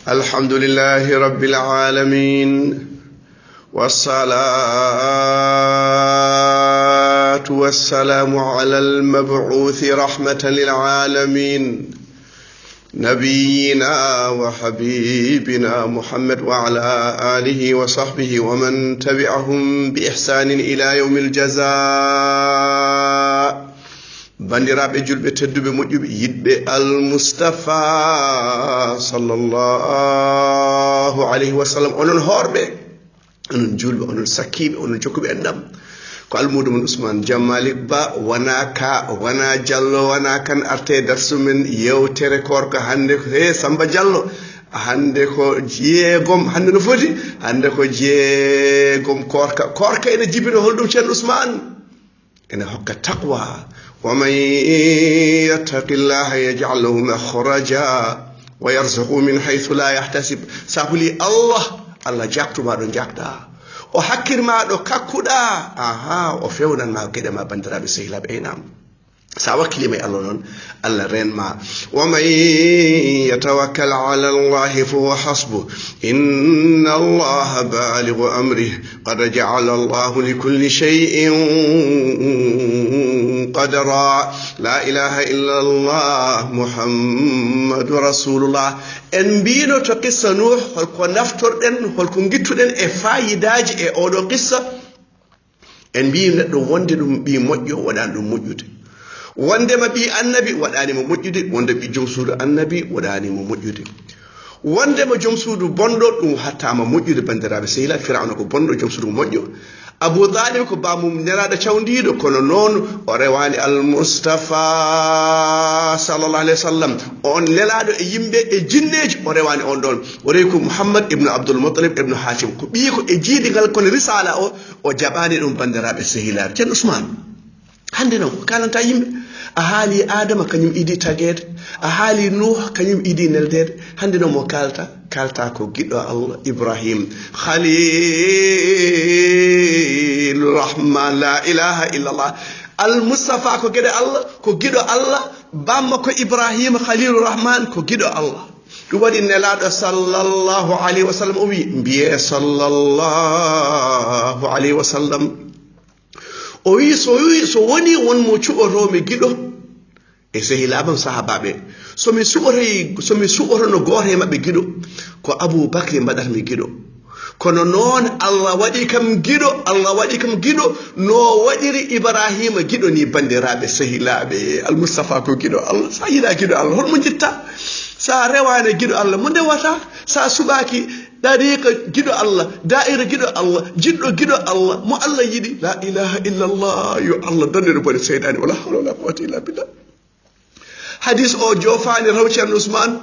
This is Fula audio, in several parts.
الحمد لله رب العالمين والصلاة والسلام على المبعوث رحمة للعالمين نبينا وحبيبنا محمد وعلى آله وصحبه ومن تبعهم بإحسان إلى يوم الجزاء bandiraɓe julɓe tedduɓe moƴƴuɓe yiɗɓe almustafa sallllahu alayhi wa sallam onon hoorɓe onon julɓe onon sakkiɓe onon jokkuɓe enɗam ko almuɗum ousmane jammalik ba wona ka wona diallo wona kan arte darsu men yewtere korka hande he samba diallo hande ko jeegom hande no foti hande ko jeegom korka ene jibino holɗum ceerno ousmane ene hokka taqwa ومن يتق الله يجعل له مخرجا ويرزقه من حيث لا يحتسب سابلي الله جاكتو ما دون جاكتا وحكر ما دو كاكودا وفيونا ما كده ما بندرا بسهلا بينام ساوكلي ما الله الله رين ما ومن يتوكل على الله فهو حسبه إن الله بالغ أمره قد جعل الله لكل شيء قدرا لا إله إلا الله محمد رسول الله en mbino to qissa nuh holko naftorɗen holko gittuɗen e fayidaji e oɗo qissa en mbi neɗɗo wonde ɗum ɓi moƴƴo waɗani ɗum moƴƴude wondema ɓi annabi waɗanimo moƴƴude wonde ɓi joom suudu annabi waɗanimo moƴƴude wondema joom suudu bonɗo ɗum hattama moƴƴude bandiraɓe sehila firawna ko bonɗo joom suudu moƴƴo abou talib ko bamum neraɗo cawdiɗo kono noon o rewani almustafa sallallah alayhi wa sallam on lelaɗo e yimɓe e jinneji o rewani on ɗon o rewi ko mouhammad ibnu abdoulmutalib ibnu hachim ko ɓii ko e jiidigal kono risala o jaɓani ɗum bandiraɓe sehilaɓe ceerno ousmane hande noon ko kalanta yimɓe a haali adama kañum idi tagede a haali nuh kañum idi neldede hande noon mo kalta ko giɗɗo allah ibrahim khalilurrahman la ilaha illallah almustafa ko gueɗe allah ko giɗo allah bamma ko ibrahima khalilurrahman ko giɗo allah ɗum waɗi nelaɗo sallllahu alayhi wa sallam o wi mbiye sallllahu alayhi wa sallam o wi so woni wonmo cuɓotomi giɗo e sehilaɓam sahabaɓe somi suɓotono goto e maɓɓe giɗo ko aboubacry mbaɗatmi giɗo kono noon allah waɗi kam giɗo no waɗiri ibrahima giɗo ni bandiraɓe sehilaɓe almustafa ko giɗo allah sa yiɗa giɗo allah holmo jitta sa rewane giɗo allah mo ndewata sa suɓaki dariqa giɗo allah da'ira giɗo allah jiɗɗo giɗo allah mo allah yiɗi la ilaha illallah yo allah donnere bone seydani wala hawla wala quwwata illa billah hadis o jofani raw ceerno ousmane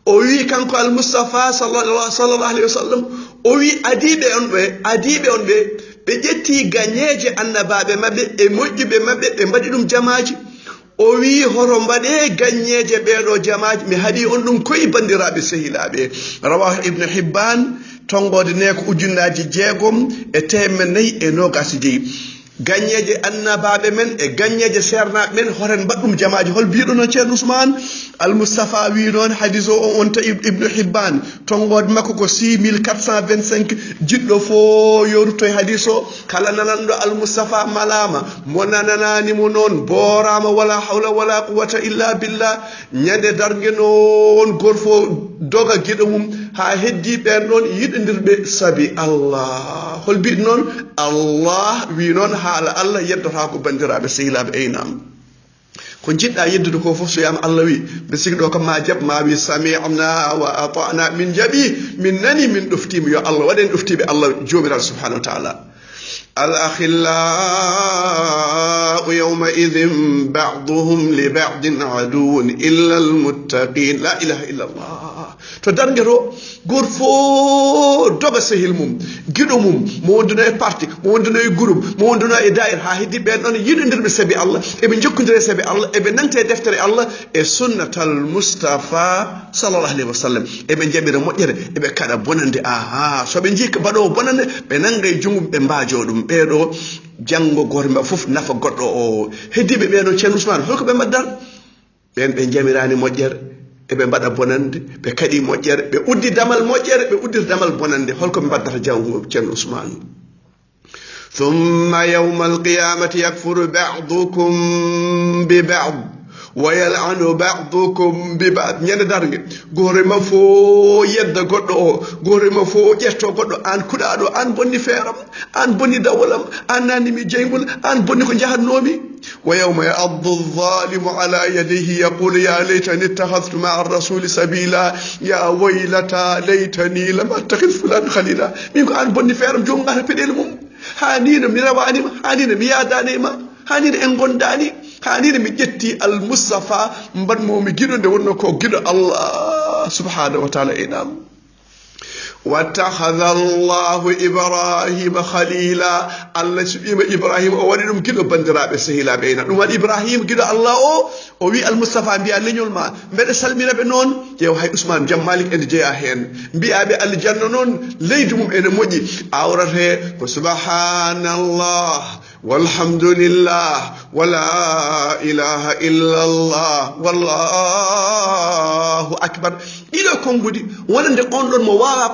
o wi kanko almustafa sallallahu alayhi wa sallam o wi adiɓe on ɓe ƴetti gañeje annabaɓe maɓɓe e moƴƴuɓe maɓɓe ɓe mbaɗi ɗum jamaji o wi hoto mbaɗe gañeje ɓeɗo jamaji mi haɗi on ɗum koye bandiraɓe sehilaɓe rawahu ibnu hibban tongode ne ko 6,929 gañeje annabaɓe men e gañeje sernaɓe men hoten mbaɗɗum jamaji hol mbiɗo noon ceerno ousmane almustafa wi noon hadis o on ta ibnu hibban tongode makko ko 6425 jiɗɗo fo yoruto e hadis o kala nananɗo almustafa malama mo nanananimo noon borama wala hawla wala quwwata illa billah ñande dargue noon goto fo doga guiɗo mum ha heddi ɓen ɗon yiɗodirɓe saabi allah hol mbiɗo noon allah wi noon haala allah yeddota ko bandiraɓe sehilaɓe eynam ko jiɗɗa yeddude ko fof so yama allah wi mbe sigi ɗo kam ma jaab ma wi sami'na wa ata'na min jaaɓi min nani min ɗoftima yo allah waɗen ɗoftiɓe allah jomiraɗo subhanahu wa taala الأخلاء يومئذ بعضهم لبعض عدو إلا المتقين لا إله إلا الله to darnge to goto fof doga sehil mum giɗo mum mo wonduno e parti mo wonduno e groupe mo wonduno e dair ha heddi ɓen ɗon yiɗodirɓe saabi allah eɓe jokkodiri saabi allah eɓe nante deftere allah e sunnatal mustafa sallallahu alayhi wa sallam eɓe jaɓira moƴƴere eɓe kaɗa bonande soɓe jii mbaɗowo bonande ɓe nanga e jungum ɓe mbajo ɗum ɓeɗo janggo goto mbaɗa fof nafa goɗɗo o heddiɓe ɓeɗo ceerno ousmane holko ɓe mbaddata ɓen ɓe jamirani moƴƴere eɓe mbaɗa bonande ɓe kadi moƴƴere ɓe uddi damal moƴƴere ɓe uddir damal bonande holko ɓe mbaddata jawgo ceerno Ousmane ثم يوم القيامة يكفر بعضكم ببعض ويلعن بعضكم ببعض ñande dargue gore ma fo yedda goɗɗo o gore ma fo ƴetto goɗɗo an kuɗaɗo an bonni feeram an bonni dawalam an nanimi jeygol an bonni ko jahatnomi ويوم يعض الظالم على يديه يقول يا ليتني اتخذت مع الرسول سبيلا يا ويلتى ليتني لم اتخذ فلان خليلا min ko an bonni feeram jomum ngata peɗel mum hanino mi rawanima hanino mi yadanima hanino en gondani hanino mi ƴetti al Mustafa mbaɗmomi giɗo nde wonno ko giɗo Allah subhanahu wa ta'ala inam واتخذ الله إبراهيم خليلا الله سبحانه إبراهيم أولي نم كده بندراب سهيلا بينا نم إبراهيم كده الله أو وي المصطفى بيا لنيول ما بيد سلمي ربنون يو هاي عثمان جمالك إن جاء هين بيا بي الجنة نون ليجمم إن موجي أورثه سبحان الله والحمد لله ولا إله إلا الله والله أكبر إلى كونغودي ولن يقولون مواوا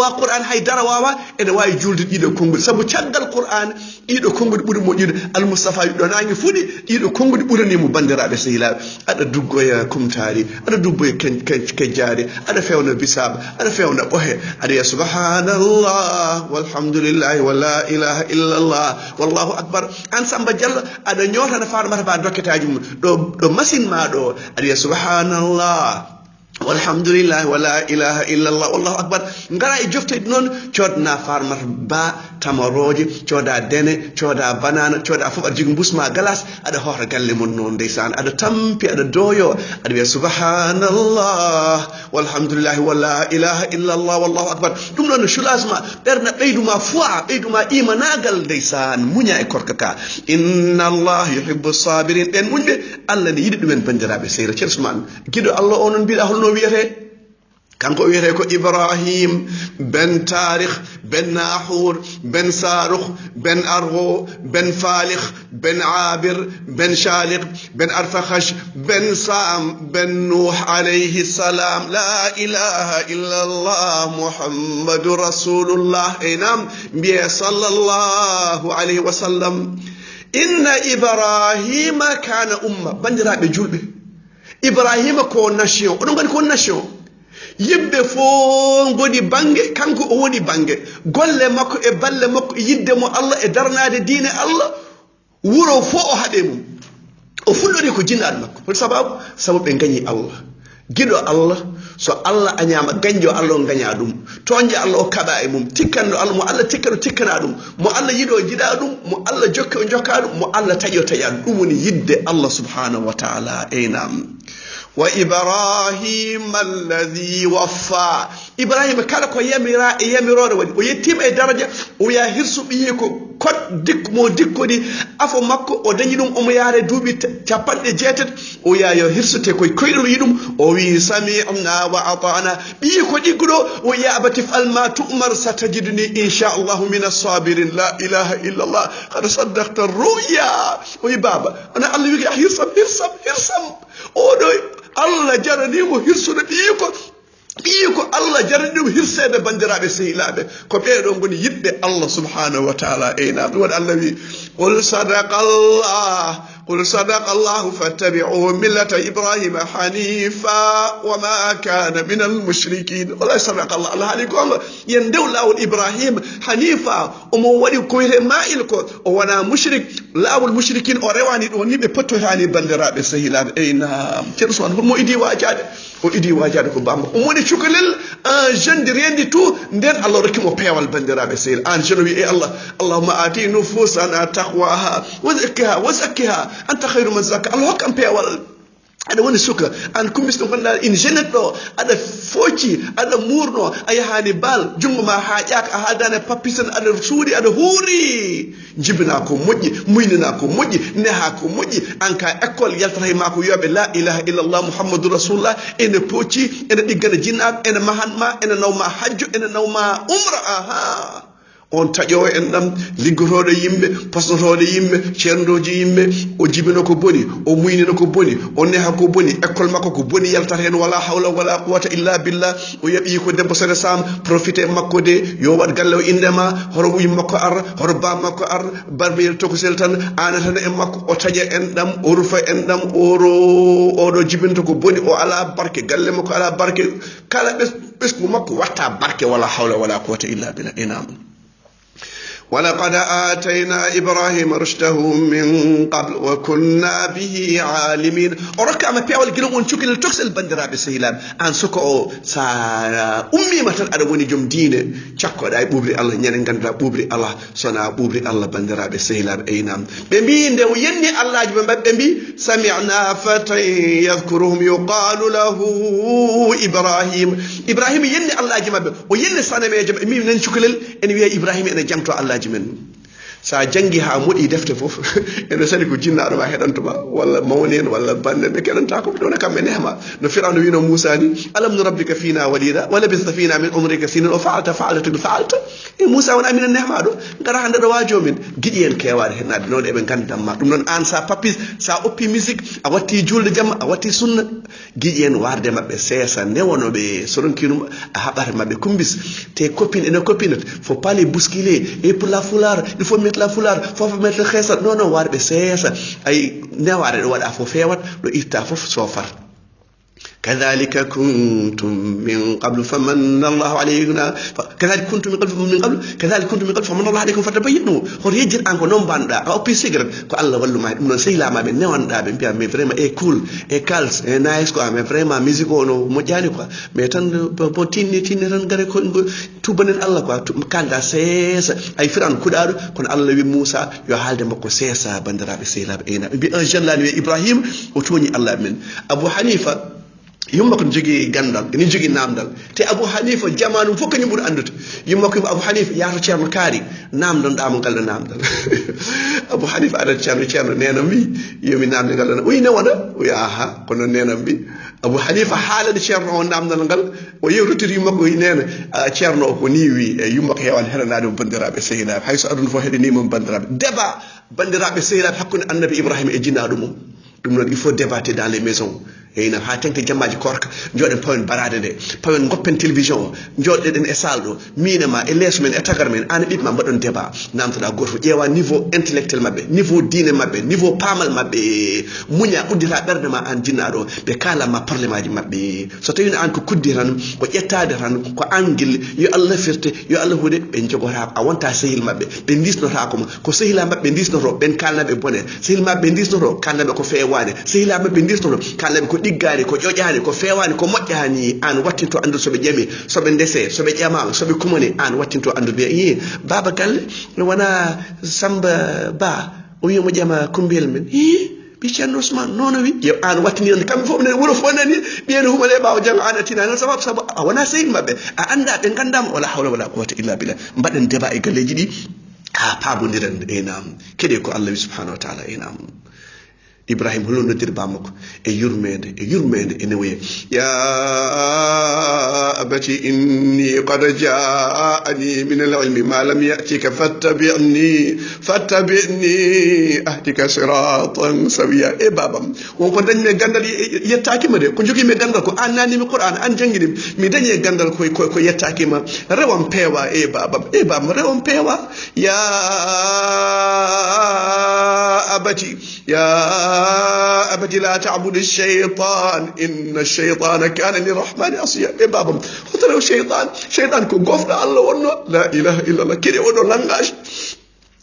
قرآن هاي درا واوا إن واي جولد إلى كونغودي سبو تشغل القرآن إلى كونغودي بودي موجود المصطفى يدوناني فودي إلى كونغودي بودي نيمو بندرا بسهيلا أنا دوغويا كومتاري أنا دوغويا كنجاري أنا فيونا بساب أنا فيونا أوهي أنا سبحان الله والحمد لله ولا إله إلا الله والله أكبر أن سامبا جل أنا نيوتا نفار مرفا دوكتاجي دو مسين ما دو أنا سبحان الله والحمد لله ولا إله إلا الله والله أكبر ngara e jofte non codna farmar ba tamaroje coda dene coda banana coda fof jigi busma galas ada hohra galle mon non ndeysan ada tampi ada doyo ada wi subhanallah walhamdulillah wala ilaha illa allah wallahu akbar dum non shulasma berna beyduma foi beyduma imanagal ndeysan munya e korkaka inna allah yuhibbu sabirin den munbe allah ne yidi dumen bandirabe seyra cersman gido allah onon biida holno wiyete kanko wiyete ko Ibrahim ben Tarikh ben Nahur ben Sarukh ben Argo ben Falikh ben Abir ben Shaliq ben Arfakhash ben Sam ben Nuh alayhi salam la ilaha illa Allah Muhammadur Rasulullah inam bi sallallahu alayhi wa sallam inna Ibrahim kana umma bandiraɓe julɓe Ibrahima ko nation oɗon gandi ko nation yimɓe fo goni bange kanko o woni bange golle makko e balle makko e yidde mo Allah e darnade diine Allah wuro fo o haɗe mum o fuɗɗori ko jinnaɗe makko hol sababu ɓe gañi Allah giɗo Allah so Allah añama gañjo Allah o gaña ɗum toñje Allah o kaɓa e mum tikkanɗo Allah mo Allah tikkano tikkana ɗum mo Allah yiɗo jiɗa ɗum mo Allah jokke o jokka ɗum mo Allah taƴo taƴa ɗum woni yidde Allah subhanahu wa ta'ala einam وإبراهيم الذي وفى إبراهيم كلا كو يميرو ودي o yettima e daraja o ya hirsu biye ko kod dik mo dikkodi afo makko o dañi dum o mo yaare duubi capanɗe jeetet o ya yo hirsute koy koydum yidum o wi sami'na wa ata'na biye ko diggudo o ya abati fal ma tu'mar satajiduni insha Allah min as-sabirin la ilaha illa Allah qad saddaqta ar-ru'ya o baba ana Allah wi hirsam o do Allah jaranimo hirsude ɓiyi ko Allah jaranimo hirsede bandiraɓe sehilaɓe ko ɓeɗon goni yiɗɓe Allah subhanahu wa ta'ala eyna ɗum waɗi Allah wi قل صدق الله فاتبعوا ملة إبراهيم حنيفا وما كان من المشركين والله صدق الله الله عليكم يندو لاول إبراهيم حنيفا ومو ولي كويره مائلكو وانا مشرك لاول المشركين أرواني ونبي بطو هاني بندراب سهيلاب أينا ترسوان هم إدي واجاد ko bamba umoni cukalel un jeune de rien du tout nden Allah rekimo pewal bandiraɓe sehil an jeune wi e Allah allahumma ati nufusana taqwaha wa zakkiha anta khairu man zakka Allah hokkam pewal aɗa woni suka an kummis ɗo gonɗa in jeune ɗo aɗa focci aɗa murno a yahani bal jungo ma ha ƴaka a haadani pappisen aɗa suuɗi aɗa huuri jibina ko moƴƴi muynina ko moƴƴi neha ko moƴƴi an ka école yaltata e ma ko wiyaɓe la ilaha illallah muhammadou rasulullah ene pocci ene ɗiggana jinnaɓe ene mahanma ene nawma hajjo ene nawma umra aha on taƴowo en ɗam liggotoɗo yimɓe pasnotoɗo yimɓe ceernoji yimɓe o jibino ko boni o muynino ko boni o neha ko boni école makko ko boni yaltata hen wala hawla wala quwata illa billah o yaɓi ko debbo sene sam profité makko de yo waɗ galle o indema hoto ɓuyi makko ar hoto bam makko ar barmeyel tokosel tan anatan en makko o taƴa en ɗam o rufa en ɗam oɗo jibinta ko boni o ala barke galle makko ala barke kala ɓesgu makko watta barke wala hawla wala quwata illa billah inam ولقد آتينا إبراهيم رشده من قبل وكنا به عالمين وركع ما بيعول جلو ونشوك التوكس البندرة بسهلان عن سكو سا أمي مثل أدوني جم دينه شكو داي بوبري الله نين غندا بوبري الله سنا بوبري الله بندرة بسهلان أينام بمين ده ويني الله جم بمبي سمعنا فتى يذكرهم يقال له إبراهيم يني الله جم ويني سنا ما جم مين نشوكل إن ويا إبراهيم أنا جمت الله jimen sa jangi ha modi defte fof ene sadi ko jinnaɗo ma heɗantoma walla mawni en walla bande ɓe keɗanta ko ɗone kamɓe nehma no firawno wino moussa ni alam nu rabbika fina walida wala bista fina min umrika sinin o faalta faalata faalta e moussa wona minen nehma ɗo gara hande ɗo wajo min giɗi en kewaɗe hennade noon eɓe gandamma ɗum noon an sa papis sa oppi musique a watti julde jamma a watti sunna giɗi en warde mabɓe seesa newonoɓe soronkinuma a haɓata mabɓe kumbis te copine ene copinat faut pas les bousculer et pour la foulard il faut mettre la foulard faut mettre le khesat non warɓe seesa ay neware ɗo waɗa fo fewat ɗo itta fof sofat كذلك كنتم من قبل فمن الله علينا كذلك كنتم من قبل فمن الله عليكم فتبينوا هو يجر انكو نون باندا او بي سيغر كو الله والله ما نون سيلا ما بي نيوان دا بي مي فريما اي كول اي كالس اي نايس كو مي فريما ميوزيكو نو مو جاني كو مي تان بو تيني تان غاري كو توبنن الله كو كاندا سيس اي فران كودادو كون الله وي موسى يو حالde makko sesa bandirabe seylabe ena bi un jeune la Ibrahim o toni Allah men Abu Hanifa yumma ko jogi gandal ni jogi namdal te Abu Hanifa jamanu fo kanyum bur anduta yumma ko Abu Hanifa yato ceerno kaari namdal damo gal namdal Abu Hanifa ada ceerno nena mi yomi namde gal na uyne wona uya aha kono nena mi Abu Hanifa halade ceerno on namdal gal o yewtiri makko nena ceerno ko ni wi yumma ko hewan helanade bandirabe seynabe hayso adun fo hede ni mom bandirabe débat bandirabe seynabe hakkunde annabi Ibrahim e jinnaado mum dum non il faut débattre dans les maisons eyna ha tengte jammaji korka joden pawen barade de pawen goppen télévision jodden e saldo minema e leso men e tagar men an bibma badon débat namtada goto ƴeewa niveau intellectuel mabbe niveau diine mabbe niveau pamal mabbe munya uddita berde ma an jinnaado be kala ma parlement ji mabbe so tawi an ko kuddiran ko ƴettade tan ko angil yo Allah firte yo Allah hude be jogota a wonta sehil mabbe be disnota ko sehila mabbe disnoto ben kalnabe bone sehil mabbe disnoto kalnabe ko feewane sehila mabbe disnoto kalnabe ko diggari ko ƴoƴani ko fewani ko moƴƴani an wattinto andu soɓe ƴami soɓe ndese soɓe ƴamama soɓe kumani an wattinto andu be yi baba galle wona Samba Ba o wi mo ƴama kumbel men bi ceerno Ousmane nono wi yo an wattinirande kamɓe fof ne wuro fof nani ɓiyene humale ɓawo janggo an atinani sababu a wona sehil mabɓe a anda ɓe gandama wala hawla wala quwata illa billah mbaɗen débat e galleji ɗi ha pamodiren enam keɗe ko Allah wi subhanahu wa taala enam Ibrahim holo nodir bamako e yurmede ene waye ya abati inni qad ja'ani min al-ilmi ma lam ya'tika fattabi'ni ahdika siratan sawiya e babam won ko dañme gandal yettaki ma de ko jogi me gandal ko annani mi Qur'an an jangini mi dañe gandal ko yettaki ma rewam pewa e babam rewam pewa ya abati la ta'budu ash-shaytan inna ash-shaytana kana lirrahmani asiya e babam hotoro shaytan ko gofda Allah wonno la ilaha illa Allah kede odo langage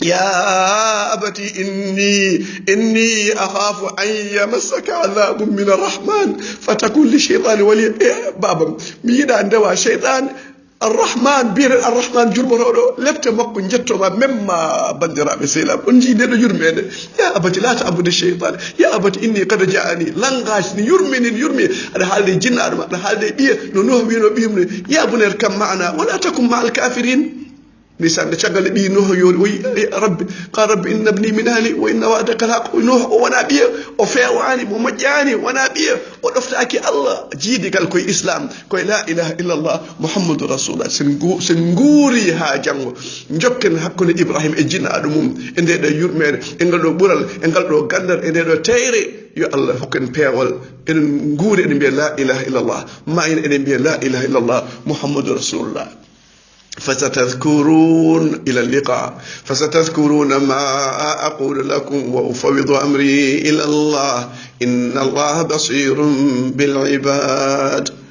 يا أبتي إني أخاف أن يمسك عذاب من الرحمن فتكون للشيطان ولي بابا ميدا عندما الشيطان الرحمن جرمه لفت مكو نجتوما مما بندرا بسيلام انجي ديدو جرمene يا أبتي لا تعبد الشيطان يا أبتي إني قد جاءني لانغاش يرمي على حال جن على حال بيه نوح وينو بيهم يا بني اركب معنا ولا تكن مع الكافرين nisan da caggal ɗi Nuh yoni oyi rabbi qala rabbi inna ibni min ahli wa inna wa'daka alhaq. Nuh o wona ɓiya o fewani mo moƴƴani wona ɓiya o ɗoftaki Allah jiidigal koye islam koye la ilaha illallah muhammadu rasulullah. sen nguuri ha janggo jokken hakkude Ibrahima e jinnaɗo mum e nde ɗo yurmede e ngal ɗo ɓural e ngal ɗo gandal e nde ɗo teyre. yo Allah hokken peewal eɗen nguuri eɗen mbiya la ilaha illallah ma ina eɗen mbiya la ilaha illallah muhammadu rasulullah. فستذكرون إلى اللقاء فستذكرون ما أقول لكم وأفوض أمري إلى الله إن الله بصير بالعباد.